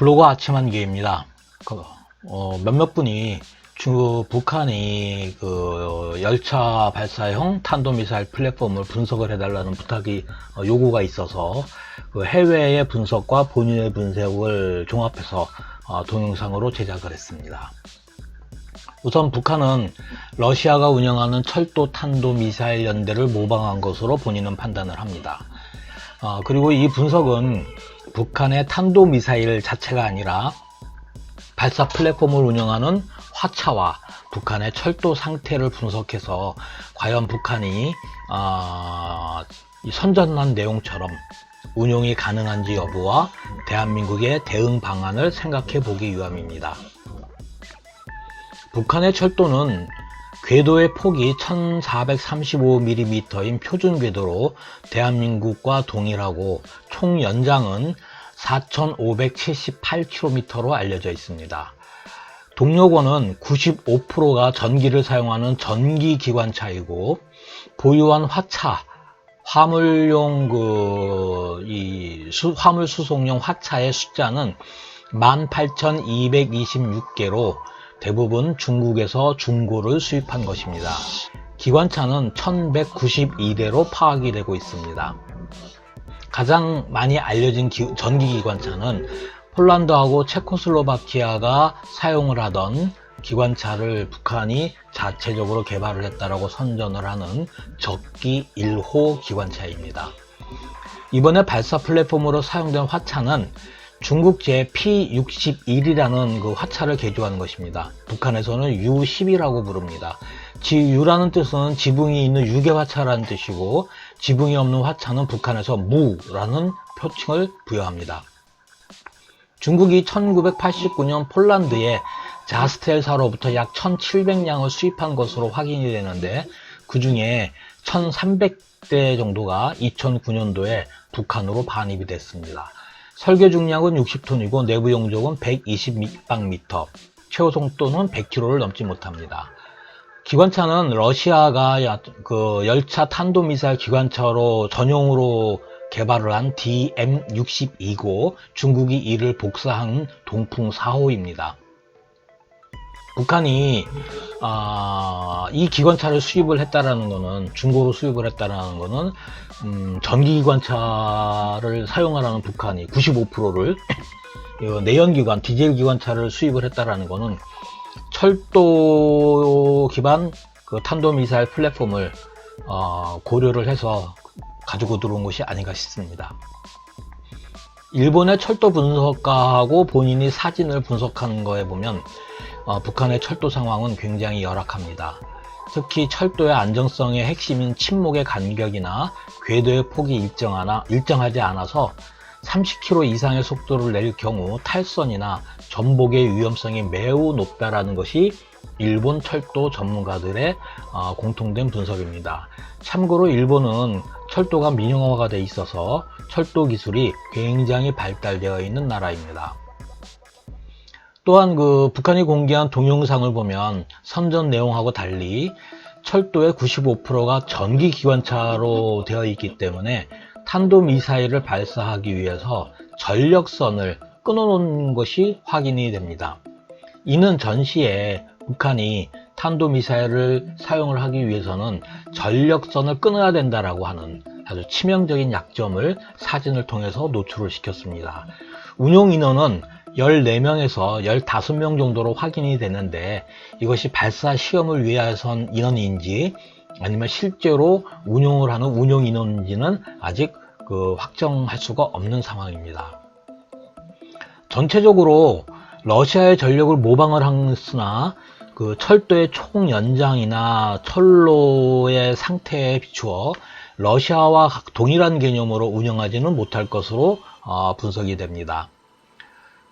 블로거 아침한개입니다. 몇몇 분이 북한이 열차 발사형 탄도미사일 플랫폼을 분석을 해달라는 부탁이 요구가 있어서 해외의 분석과 본인의 분석을 종합해서 동영상으로 제작을 했습니다. 우선 북한은 러시아가 운영하는 철도 탄도미사일 연대를 모방한 것으로 본인은 판단을 합니다. 그리고 이 분석은 북한의 탄도미사일 자체가 아니라 발사 플랫폼을 운영하는 화차와 북한의 철도 상태를 분석해서 과연 북한이 선전한 내용처럼 운용이 가능한지 여부와 대한민국의 대응 방안을 생각해 보기 위함입니다. 북한의 철도는 궤도의 폭이 1435mm인 표준 궤도로 대한민국과 동일하고 총 연장은 4578km로 알려져 있습니다. 동력원은 95%가 전기를 사용하는 전기 기관차이고 보유한 화차, 화물용 화물 수송용 화차의 숫자는 18,226개로 대부분 중국에서 중고를 수입한 것입니다. 기관차는 1192대로 파악이 되고 있습니다. 가장 많이 알려진 전기기관차는 폴란드하고 체코슬로바키아가 사용을 하던 기관차를 북한이 자체적으로 개발을 했다라고 선전을 하는 적기 1호 기관차입니다. 이번에 발사 플랫폼으로 사용된 화차는 중국제 P61이라는 화차를 개조하는 것입니다. 북한에서는 U10이라고 부릅니다. U라는 뜻은 지붕이 있는 유계화차라는 뜻이고 지붕이 없는 화차는 북한에서 무라는 표칭을 부여합니다. 중국이 1989년 폴란드에 자스텔사로부터 약 1700량을 수입한 것으로 확인이 되는데 그 중에 1300대 정도가 2009년도에 북한으로 반입이 됐습니다. 설계 중량은 60톤이고 내부 용적은 120立方미터, 최고 속도는 100km를 넘지 못합니다. 기관차는 러시아가 열차 탄도미사일 기관차로 전용으로 개발을 한 DM-62고 중국이 이를 복사한 동풍 4호입니다. 북한이 이 기관차를 수입을 했다라는 것은 중고로 수입을 했다라는 것은 전기 기관차를 사용하라는 북한이 95%를 내연기관 디젤 기관차를 수입을 했다라는 것은 철도 기반 탄도미사일 플랫폼을 고려를 해서 가지고 들어온 것이 아닌가 싶습니다. 일본의 철도 분석가하고 본인이 사진을 분석한 거에 보면 북한의 철도 상황은 굉장히 열악합니다. 특히 철도의 안정성의 핵심인 침목의 간격이나 궤도의 폭이 일정하지 않아서 30km 이상의 속도를 낼 경우 탈선이나 전복의 위험성이 매우 높다라는 것이 일본 철도 전문가들의 공통된 분석입니다. 참고로 일본은 철도가 민영화가 돼 있어서 철도 기술이 굉장히 발달되어 있는 나라입니다. 또한 북한이 공개한 동영상을 보면 선전 내용하고 달리 철도의 95%가 전기 기관차로 되어 있기 때문에 탄도미사일을 발사하기 위해서 전력선을 끊어놓은 것이 확인이 됩니다. 이는 전시에 북한이 탄도미사일을 사용을 하기 위해서는 전력선을 끊어야 된다라고 하는 아주 치명적인 약점을 사진을 통해서 노출을 시켰습니다. 운용 인원은 14명에서 15명 정도로 확인이 되는데 이것이 발사 시험을 위해선 인원인지 아니면 실제로 운용을 하는 운용 인원인지는 아직 확정할 수가 없는 상황입니다. 전체적으로 러시아의 전력을 모방을 했으나 철도의 총 연장이나 철로의 상태에 비추어 러시아와 동일한 개념으로 운영하지는 못할 것으로 분석이 됩니다.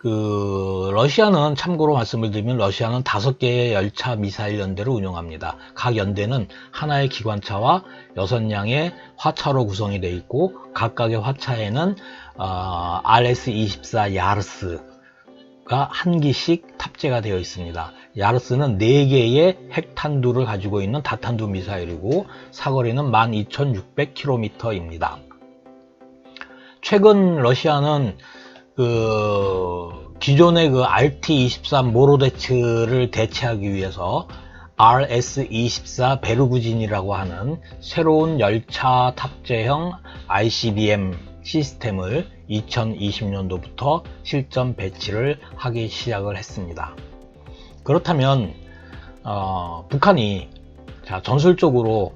러시아는 참고로 말씀을 드리면 러시아는 5개의 열차 미사일 연대를 운영합니다. 각 연대는 하나의 기관차와 6량의 화차로 구성이 되어 있고 각각의 화차에는 RS-24 야르스가 1기씩 탑재가 되어 있습니다. 야르스는 4개의 핵탄두를 가지고 있는 다탄두 미사일이고 사거리는 12,600km입니다. 최근 러시아는 기존의 그 RT-23 모로데츠를 대체하기 위해서 RS-24 베르구진이라고 하는 새로운 열차 탑재형 ICBM 시스템을 2020년도부터 실전 배치를 하기 시작을 했습니다. 그렇다면 북한이 전술적으로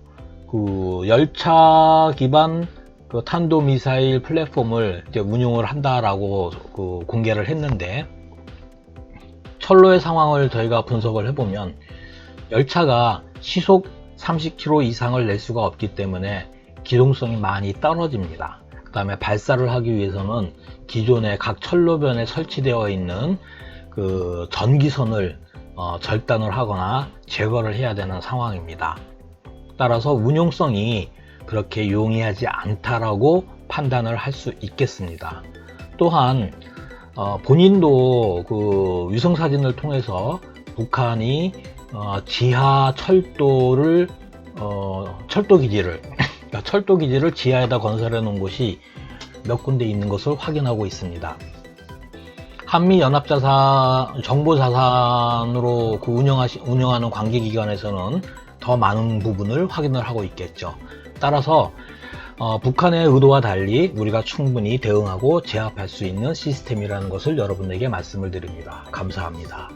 그 열차 기반 그 탄도미사일 플랫폼을 이제 운용을 한다라고 그 공개를 했는데, 철로의 상황을 저희가 분석을 해보면 열차가 시속 30km 이상을 낼 수가 없기 때문에 기동성이 많이 떨어집니다. 그 다음에 발사를 하기 위해서는 기존의 각 철로변에 설치되어 있는 그 전기선을 절단을 하거나 제거를 해야 되는 상황입니다. 따라서 운용성이 그렇게 용이하지 않다라고 판단을 할 수 있겠습니다. 또한 본인도 그 위성사진을 통해서 북한이 지하 철도를 철도기지를 그러니까 철도기지를 지하에다 건설해 놓은 곳이 몇 군데 있는 것을 확인하고 있습니다. 한미 연합자산 정보자산으로 그 운영하는 관계기관에서는 더 많은 부분을 확인을 하고 있겠죠. 따라서 북한의 의도와 달리 우리가 충분히 대응하고 제압할 수 있는 시스템이라는 것을 여러분에게 말씀을 드립니다. 감사합니다.